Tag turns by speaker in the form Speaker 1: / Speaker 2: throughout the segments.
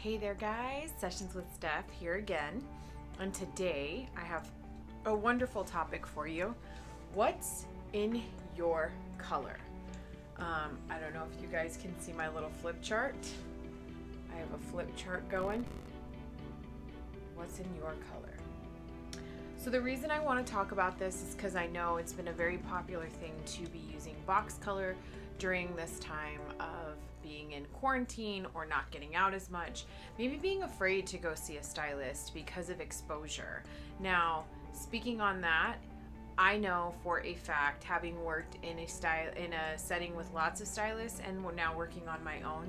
Speaker 1: Hey there guys, Sessions with Steph here again, and today I have a wonderful topic for you. What's in your color? I don't know if you guys can see my little flip chart. I have a flip chart going. What's in your color? So the reason I want to talk about this is because I know it's been a very popular thing to be using box color during this time of being in quarantine or not getting out as much, maybe being afraid to go see a stylist because of exposure. Now, speaking on that, I know for a fact, having worked in a setting with lots of stylists and we're now working on my own,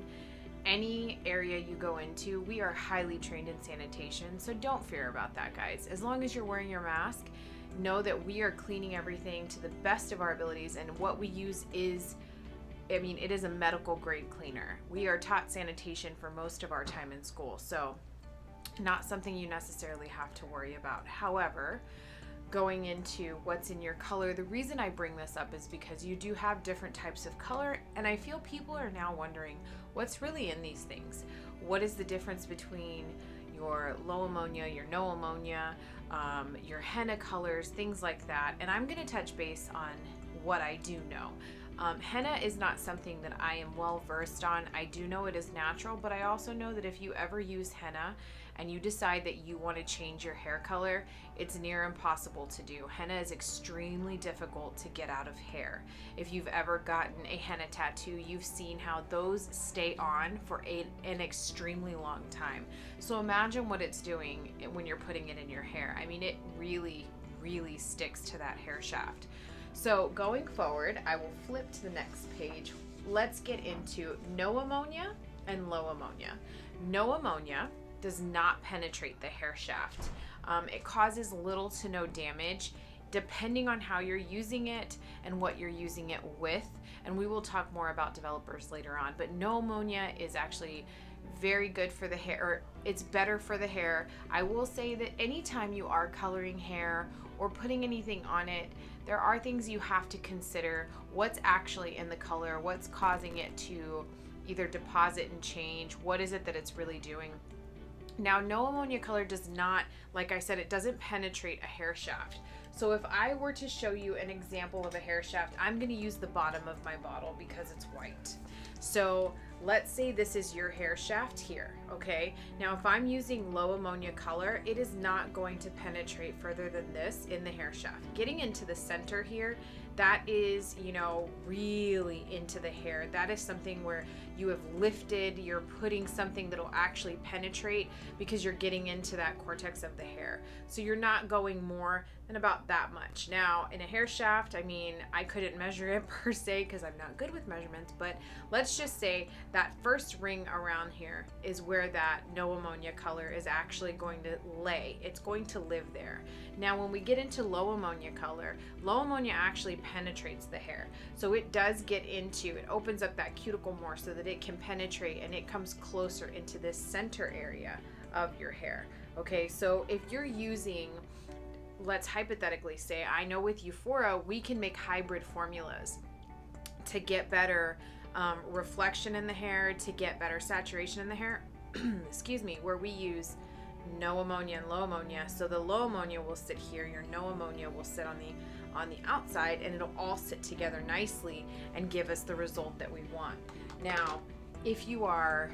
Speaker 1: any area you go into, we are highly trained in sanitation, so don't fear about that, guys. As long as you're wearing your mask, know that we are cleaning everything to the best of our abilities, and what we use is, it is a medical grade cleaner. We are taught sanitation for most of our time in school, so not something you necessarily have to worry about. However, going into what's in your color, the reason I bring this up is because you do have different types of color, and I feel people are now wondering what's really in these things. What is the difference between your low ammonia, your no ammonia, your henna colors, things like that. And I'm going to touch base on what I do know. Henna is not something that I am well versed on. I do know it is natural, but I also know that if you ever use henna and you decide that you want to change your hair color, it's near impossible to do. Henna is extremely difficult to get out of hair. If you've ever gotten a henna tattoo, you've seen how those stay on for an extremely long time. So imagine what it's doing when you're putting it in your hair. It really, really sticks to that hair shaft. So going forward, I will flip to the next page. Let's get into no ammonia and low ammonia. No ammonia does not penetrate the hair shaft. It causes little to no damage depending on how you're using it and what you're using it with. And we will talk more about developers later on, but no ammonia is actually very good for the hair, or it's better for the hair. I will say that anytime you are coloring hair or putting anything on it, there are things you have to consider. What's actually in the color? What's causing it to either deposit and change? What is it that it's really doing? Now, no ammonia color does not, like I said, it doesn't penetrate a hair shaft. So if I were to show you an example of a hair shaft, I'm going to use the bottom of my bottle because it's white. So let's say this is your hair shaft here, okay? Now, if I'm using low ammonia color, it is not going to penetrate further than this in the hair shaft. Getting into the center here, that is, really into the hair. That is something where you have lifted, you're putting something that'll actually penetrate because you're getting into that cortex of the hair. So you're not going more than about that much. Now, in a hair shaft, I couldn't measure it per se because I'm not good with measurements, but let's just say that first ring around here is where that no ammonia color is actually going to lay. It's going to live there. Now, when we get into low ammonia color, low ammonia actually penetrates the hair. So it does get into, it opens up that cuticle more so that it can penetrate and it comes closer into this center area of your hair. Okay, so if you're using, let's hypothetically say, I know with Euphoria, we can make hybrid formulas to get better reflection in the hair, to get better saturation in the hair, excuse me, where we use no ammonia and low ammonia. So the low ammonia will sit here, your no ammonia will sit on the outside, and it'll all sit together nicely and give us the result that we want. Now, if you are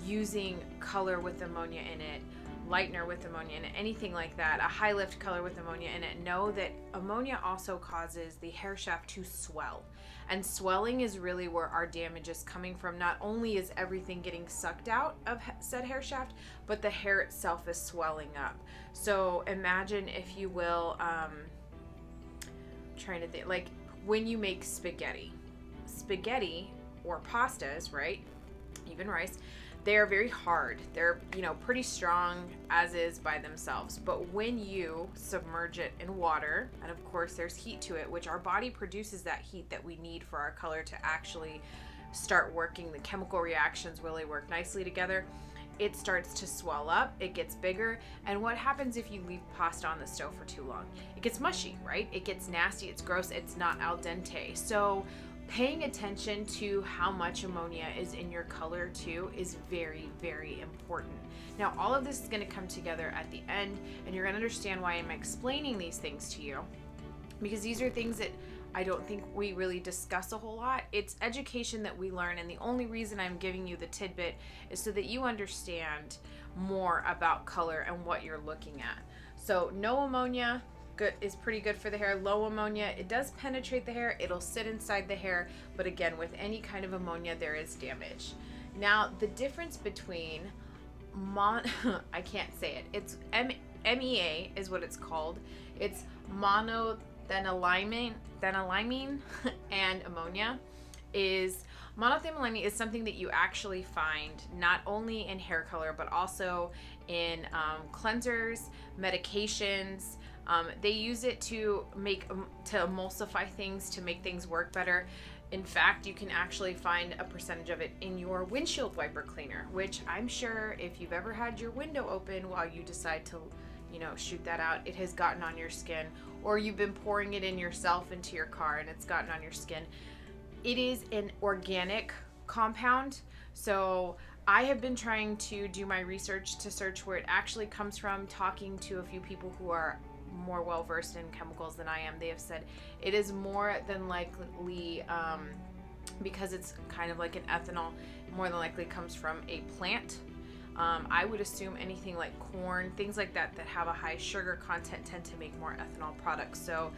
Speaker 1: using color with ammonia in it, lightener with ammonia in it, anything like that, a high lift color with ammonia in it, know that ammonia also causes the hair shaft to swell. And swelling is really where our damage is coming from. Not only is everything getting sucked out of said hair shaft, but the hair itself is swelling up. So imagine, if you will, trying to think, like when you make spaghetti or pastas, right? Even rice, they are very hard. They're, pretty strong as is by themselves. But when you submerge it in water, and of course there's heat to it, which our body produces that heat that we need for our color to actually start working. The chemical reactions really work nicely together. It starts to swell up, it gets bigger. And what happens if you leave pasta on the stove for too long? It gets mushy, right? It gets nasty, it's gross, it's not al dente. So paying attention to how much ammonia is in your color too is very, very important. Now, all of this is going to come together at the end, and you're going to understand why I'm explaining these things to you, because these are things that I don't think we really discuss a whole lot. It's education that we learn, and the only reason I'm giving you the tidbit is so that you understand more about color and what you're looking at. So no ammonia is pretty good for the hair. Low ammonia, it does penetrate the hair, it'll sit inside the hair, but again, with any kind of ammonia, there is damage. Now, the difference between I can't say it. It's MEA is what it's called. It's monothenylamine and ammonia. Monothenylamine is something that you actually find not only in hair color, but also in cleansers, medications. They use it to emulsify things, to make things work better. In fact, you can actually find a percentage of it in your windshield wiper cleaner, which I'm sure if you've ever had your window open while you decide to, shoot that out, it has gotten on your skin, or you've been pouring it in yourself into your car and it's gotten on your skin. It is an organic compound, so I have been trying to do my research to search where it actually comes from, talking to a few people who are more well versed in chemicals than I am. They have said it is more than likely, because it's kind of like an ethanol, more than likely comes from a plant. I would assume anything like corn, things like that have a high sugar content tend to make more ethanol products. So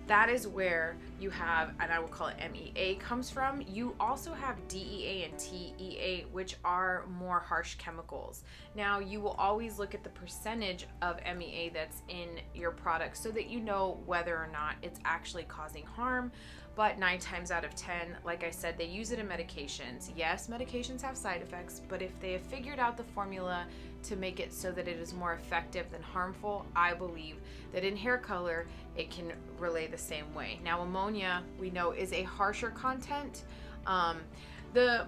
Speaker 1: that is where you have, and I will call it MEA, comes from. You also have DEA and TEA, which are more harsh chemicals. Now, you will always look at the percentage of MEA that's in your product so that you know whether or not it's actually causing harm. But 9 times out of 10, like I said, they use it in medications. Yes, medications have side effects, but if they have figured out the formula to make it so that it is more effective than harmful, I believe that in hair color, it can relay the same way. Now, ammonia, we know, is a harsher content. The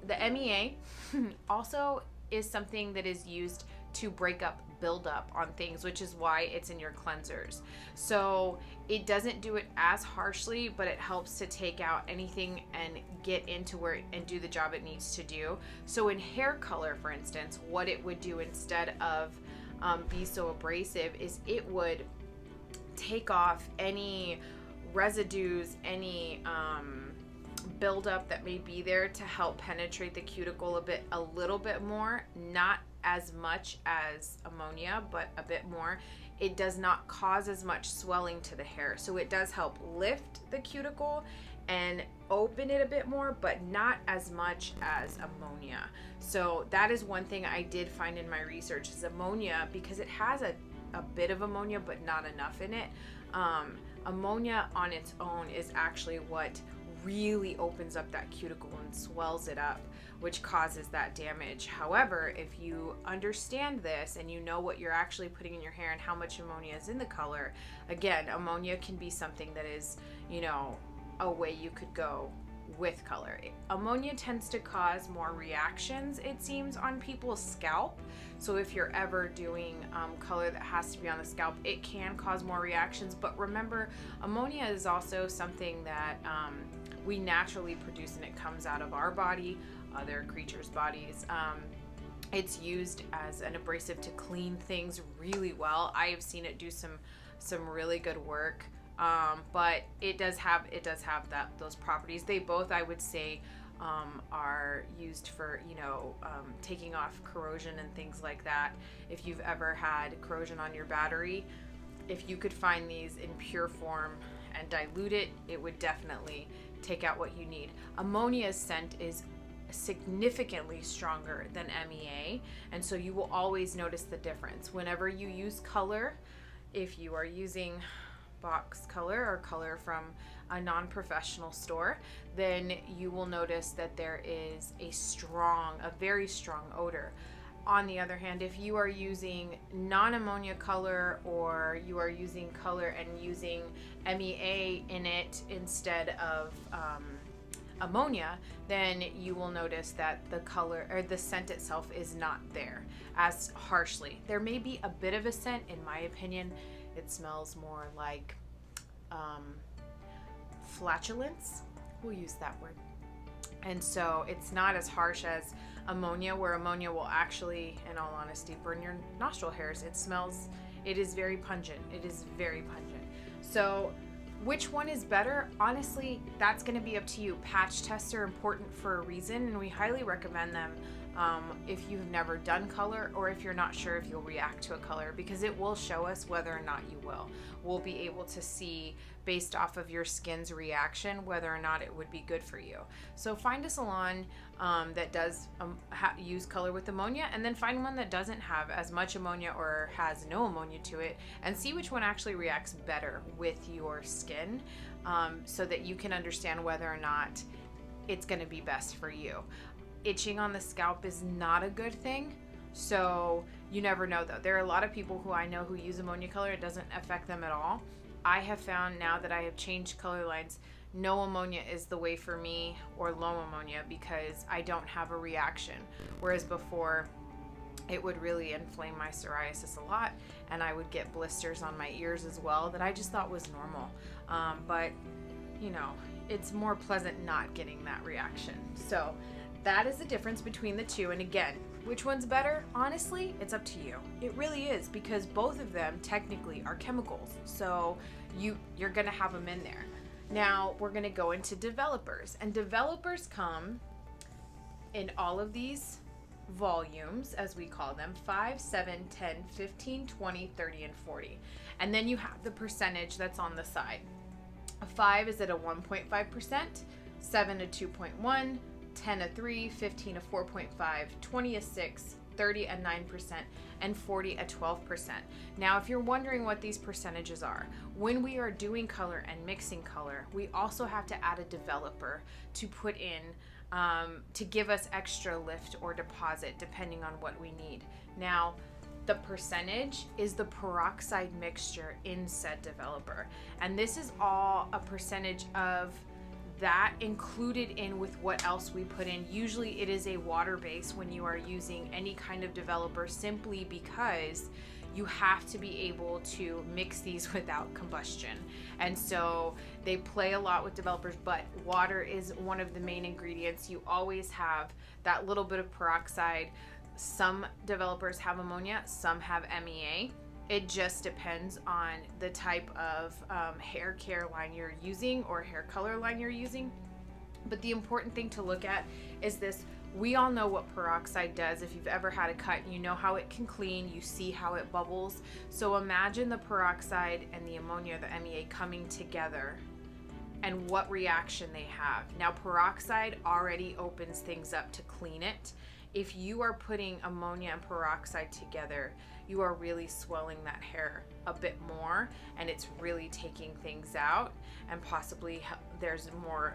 Speaker 1: MEA also is something that is used to break up buildup on things, which is why it's in your cleansers. So it doesn't do it as harshly, but it helps to take out anything and get into where and do the job it needs to do. So in hair color, for instance, what it would do instead of be so abrasive is it would take off any residues, any buildup that may be there to help penetrate the cuticle a little bit more, not as much as ammonia, but a bit more. It does not cause as much swelling to the hair. So it does help lift the cuticle and open it a bit more, but not as much as ammonia. So that is one thing I did find in my research is ammonia, because it has a bit of ammonia, but not enough in it. Ammonia on its own is actually what really opens up that cuticle and swells it up, which causes that damage. However, if you understand this and you know what you're actually putting in your hair and how much ammonia is in the color, again, ammonia can be something that is, a way you could go with color. Ammonia tends to cause more reactions, it seems, on people's scalp. So if you're ever doing color that has to be on the scalp, it can cause more reactions. But remember, ammonia is also something that we naturally produce, and it comes out of our body, other creatures' bodies. It's used as an abrasive to clean things really well. I have seen it do some really good work. But it does have those properties. They both, I would say, are used for taking off corrosion and things like that. If you've ever had corrosion on your battery, if you could find these in pure form and dilute it, it would definitely take out what you need. Ammonia's scent is significantly stronger than MEA, and so you will always notice the difference whenever you use color. If you are using box color or color from a non-professional store, then you will notice that there is a very strong odor. On the other hand, if you are using non-ammonia color, or you are using color and using MEA in it instead of ammonia, then you will notice that the color or the scent itself is not there as harshly. There may be a bit of a scent. In my opinion, it smells more like flatulence. We'll use that word. And so it's not as harsh as ammonia, where ammonia will actually, in all honesty, burn your nostril hairs. It smells, it is very pungent. It is very pungent. So which one is better? Honestly, that's going to be up to you. Patch tests are important for a reason, and we highly recommend them if you've never done color, or if you're not sure if you'll react to a color, because it will show us whether or not you will. We'll be able to see, based off of your skin's reaction, whether or not it would be good for you. So find a salon that does use color with ammonia, and then find one that doesn't have as much ammonia or has no ammonia to it, and see which one actually reacts better with your skin, so that you can understand whether or not it's going to be best for you. Itching on the scalp is not a good thing, so you never know though. There are a lot of people who I know who use ammonia color. It doesn't affect them at all. I have found, now that I have changed color lines, no ammonia is the way for me, or low ammonia, because I don't have a reaction. Whereas before, it would really inflame my psoriasis a lot, and I would get blisters on my ears as well that I just thought was normal. But you know, it's more pleasant not getting that reaction. So that is the difference between the two. And again, which one's better? Honestly, it's up to you. It really is, because both of them technically are chemicals. So you're gonna have them in there. Now we're gonna go into developers, and developers come in all of these volumes, as we call them: 5, 7, 10, 15, 20, 30, and 40. And then you have the percentage that's on the side. A 5 is at a 1.5%, 7 a 2.1, 10 a 3, 15 a 4.5, 20 a 6, 30 a 9%, and 40 a 12%. Now, if you're wondering what these percentages are, when we are doing color and mixing color, we also have to add a developer to put in to give us extra lift or deposit, depending on what we need. Now, the percentage is the peroxide mixture in said developer, and this is all a percentage of that included in with what else we put in. Usually it is a water base when you are using any kind of developer, simply because you have to be able to mix these without combustion. And so they play a lot with developers, but water is one of the main ingredients. You always have that little bit of peroxide. Some developers have ammonia, some have MEA. It just depends on the type of hair care line you're using, or hair color line you're using. But the important thing to look at is this. We all know what peroxide does. If you've ever had a cut, you know how it can clean. You see how it bubbles. So imagine the peroxide and the ammonia, the MEA, coming together, and what reaction they have. Now, peroxide already opens things up to clean it. If you are putting ammonia and peroxide together, you are really swelling that hair a bit more, and it's really taking things out, and possibly there's more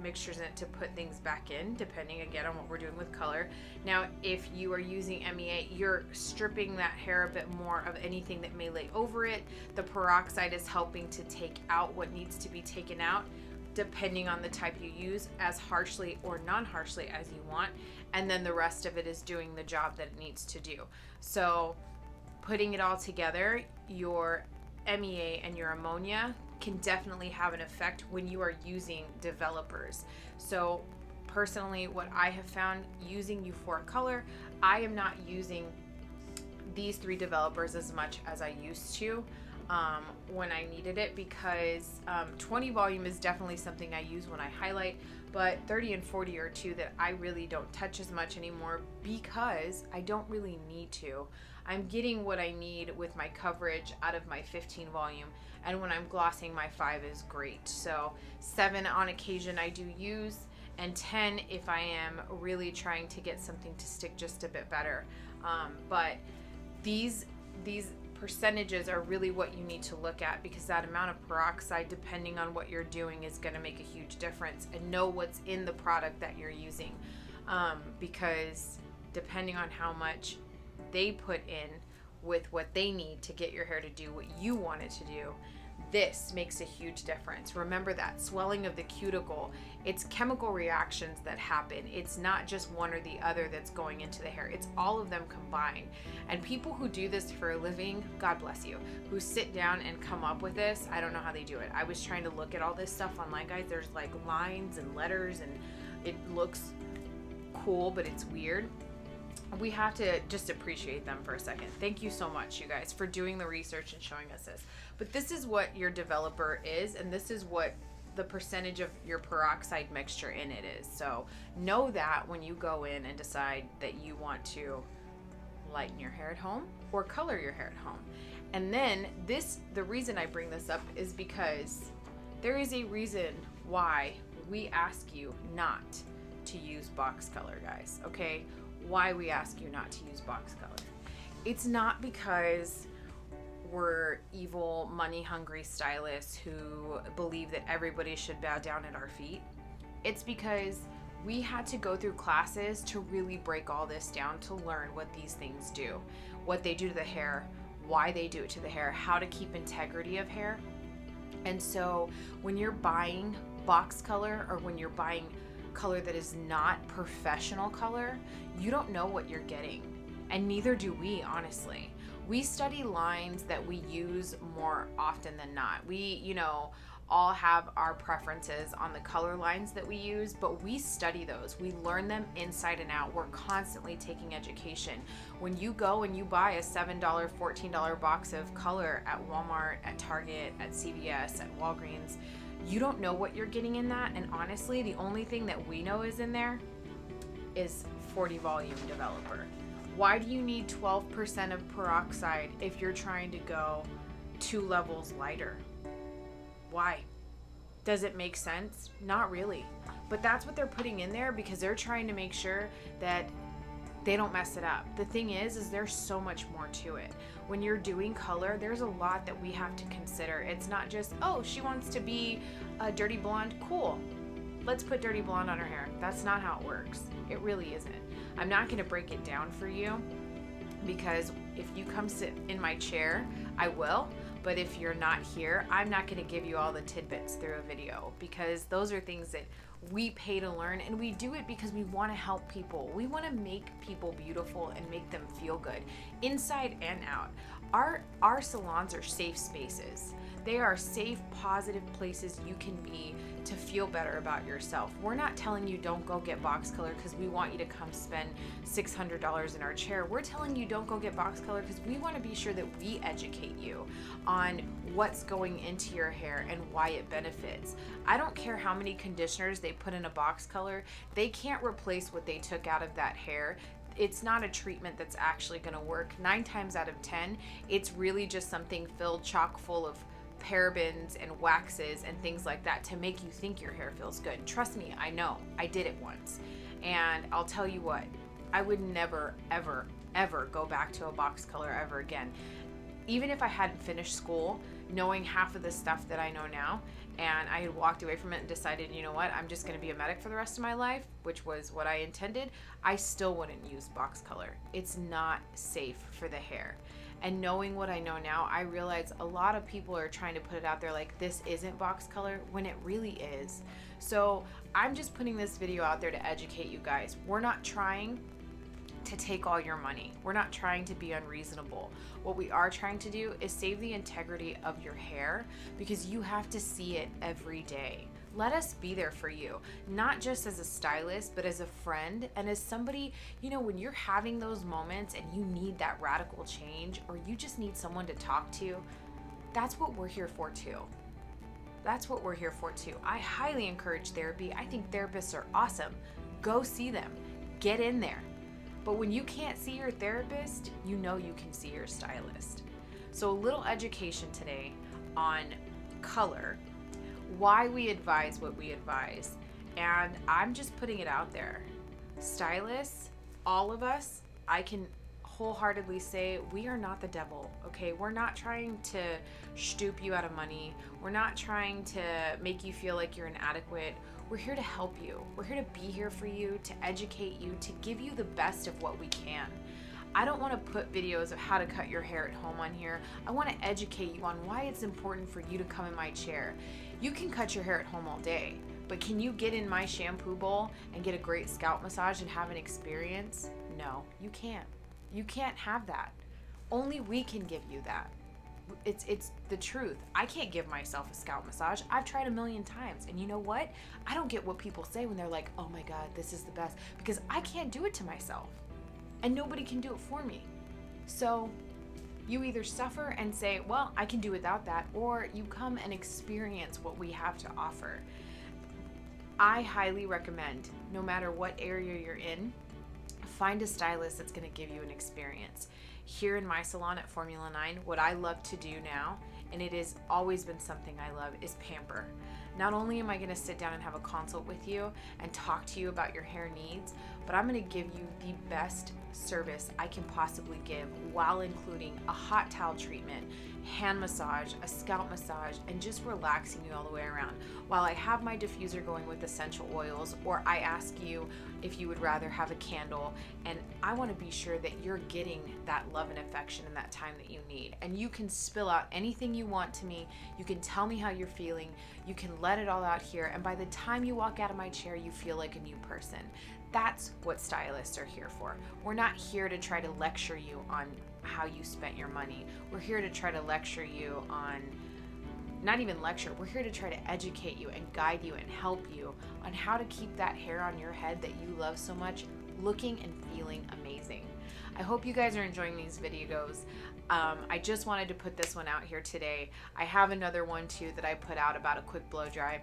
Speaker 1: mixtures in it to put things back in, depending again on what we're doing with color. Now, if you are using MEA, you're stripping that hair a bit more of anything that may lay over it. The peroxide is helping to take out what needs to be taken out, depending on the type you use, as harshly or non-harshly as you want, and then the rest of it is doing the job that it needs to do. So putting it all together, your MEA and your ammonia can definitely have an effect when you are using developers. So personally, what I have found using euphoric color, I am not using these 3 developers as much as I used to when I needed it, because 20 volume is definitely something I use when I highlight, but 30 and 40 are 2 that I really don't touch as much anymore, because I don't really need to. I'm getting what I need with my coverage out of my 15 volume, and when I'm glossing, my 5 is great. So 7 on occasion I do use, and 10 if I am really trying to get something to stick just a bit better. But these percentages are really what you need to look at, because that amount of peroxide, depending on what you're doing, is going to make a huge difference. And know what's in the product that you're using, because depending on how much they put in with what they need to get your hair to do what you want it to do, this makes a huge difference. Remember that swelling of the cuticle, it's chemical reactions that happen. It's not just one or the other that's going into the hair. It's all of them combined. And people who do this for a living, God bless you, who sit down and come up with this, I don't know how they do it. I was trying to look at all this stuff online, guys. There's like lines and letters and it looks cool, but it's weird. We have to just appreciate them for a second. Thank you so much, you guys, for doing the research and showing us this. But this is what your developer is, and this is what the percentage of your peroxide mixture in it is. So know that when you go in and decide that you want to lighten your hair at home or color your hair at home. And then the reason I bring this up is because there is a reason why we ask you not to use box color, guys, okay? Why we ask you not to use box color. It's not because we're evil, money-hungry stylists who believe that everybody should bow down at our feet. It's because we had to go through classes to really break all this down to learn what these things do, what they do to the hair, why they do it to the hair, how to keep integrity of hair. And so when you're buying box color or when you're buying color that is not professional color, you don't know what you're getting, and neither do we, honestly. We study lines that we use more often than not. We, all have our preferences on the color lines that we use, but we study those. We learn them inside and out. We're constantly taking education. When you go and you buy a $7, $14 box of color at Walmart, at Target, at CVS, at Walgreens, you don't know what you're getting in that. And honestly, the only thing that we know is in there is 40 volume developer. Why do you need 12% of peroxide if you're trying to go 2 levels lighter? Why? Does it make sense? Not really. But that's what they're putting in there because they're trying to make sure that they don't mess it up. The thing is there's so much more to it. When you're doing color, there's a lot that we have to consider. It's not just, oh, she wants to be a dirty blonde. Cool. Let's put dirty blonde on her hair. That's not how it works. It really isn't. I'm not going to break it down for you because if you come sit in my chair, I will. But if you're not here, I'm not going to give you all the tidbits through a video because those are things that we pay to learn, and we do it because we want to help people. We want to make people beautiful and make them feel good inside and out. Our salons are safe spaces. They are safe, positive places you can be to feel better about yourself. We're not telling you don't go get box color because we want you to come spend $600 in our chair. We're telling you don't go get box color because we want to be sure that we educate you on what's going into your hair and why it benefits. I don't care how many conditioners they put in a box color. They can't replace what they took out of that hair. It's not a treatment that's actually going to work. 9 times out of 10, it's really just something filled chock full of parabens and waxes and things like that to make you think your hair feels good. Trust me, I know. I did it once. And I'll tell you what, I would never, ever, ever go back to a box color ever again. Even if I hadn't finished school, knowing half of the stuff that I know now, and I had walked away from it and decided, you know what, I'm just going to be a medic for the rest of my life, which was what I intended, I still wouldn't use box color. It's not safe for the hair. And knowing what I know now, I realize a lot of people are trying to put it out there like this isn't box color when it really is. So I'm just putting this video out there to educate you guys. We're not trying to take all your money. We're not trying to be unreasonable. What we are trying to do is save the integrity of your hair because you have to see it every day. Let us be there for you, not just as a stylist, but as a friend and as somebody, when you're having those moments and you need that radical change or you just need someone to talk to, that's what we're here for too. That's what we're here for too. I highly encourage therapy. I think therapists are awesome. Go see them. Get in there. But when you can't see your therapist, you can see your stylist. So a little education today on color, why we advise what we advise, and I'm just putting it out there. Stylists, all of us, I can wholeheartedly say we are not the devil, okay? We're not trying to stoop you out of money. We're not trying to make you feel like you're inadequate. We're here to help you. We're here to be here for you, to educate you, to give you the best of what we can. I don't want to put videos of how to cut your hair at home on here. I want to educate you on why it's important for you to come in my chair. You can cut your hair at home all day, but can you get in my shampoo bowl and get a great scalp massage and have an experience? No, you can't. You can't have that. Only we can give you that. It's the truth. I can't give myself a scalp massage. I've tried a million times, and you know what? I don't get what people say when they're like, oh my God, this is the best, because I can't do it to myself, and nobody can do it for me. So you either suffer and say, well, I can do without that, or you come and experience what we have to offer. I highly recommend, no matter what area you're in, find a stylist that's going to give you an experience. Here in my salon at Formula 9, what I love to do now, and it has always been something I love, is pamper. Not only am I going to sit down and have a consult with you and talk to you about your hair needs, but I'm going to give you the best service I can possibly give, while including a hot towel treatment, hand massage, a scalp massage, and just relaxing you all the way around, while I have my diffuser going with essential oils, or I ask you if you would rather have a candle. And I want to be sure that you're getting that love and affection in that time that you need. And you can spill out anything you want to me. You can tell me how you're feeling. You can let it all out here. And by the time you walk out of my chair, you feel like a new person. That's what stylists are here for. We're not here to try to lecture you on how you spent your money. We're here to try to lecture you on, not even lecture, we're here to try to educate you and guide you and help you on how to keep that hair on your head that you love so much looking and feeling amazing. I hope you guys are enjoying these videos. I just wanted to put this one out here today. I have another one too that I put out about a quick blow dry.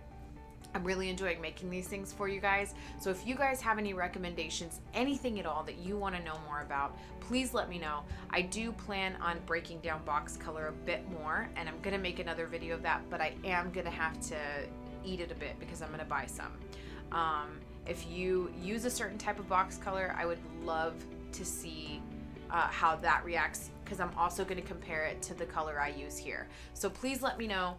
Speaker 1: I'm really enjoying making these things for you guys. So if you guys have any recommendations, anything at all that you want to know more about, please let me know. I do plan on breaking down box color a bit more, and I'm going to make another video of that, but I am going to have to eat it a bit because I'm going to buy some. If you use a certain type of box color, I would love to see how that reacts, because I'm also going to compare it to the color I use here. So please let me know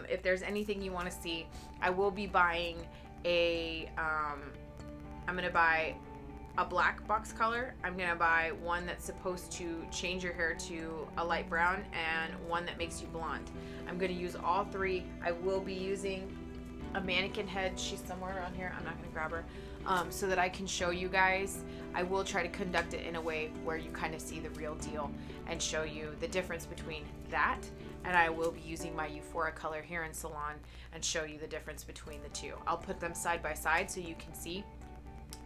Speaker 1: if there's anything you want to see. I will be buying I'm going to buy a black box color. I'm going to buy one that's supposed to change your hair to a light brown, and one that makes you blonde. I'm going to use all three. I will be using a mannequin head. She's somewhere around here. I'm not going to grab her. So that I can show you guys. I will try to conduct it in a way where you kind of see the real deal and show you the difference between that, and I will be using my Euphoria color here in salon and show you the difference between the two. I'll put them side by side so you can see,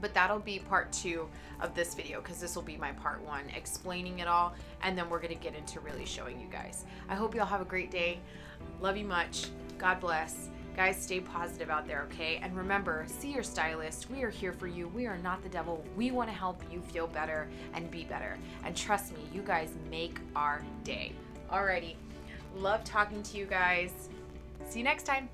Speaker 1: but that'll be part 2 of this video, because this will be my part 1 explaining it all, and then we're going to get into really showing you guys. I hope you all have a great day. Love you much. God bless. Guys, stay positive out there, okay? And remember, see your stylist. We are here for you. We are not the devil. We want to help you feel better and be better. And trust me, you guys make our day. Alrighty. Love talking to you guys. See you next time.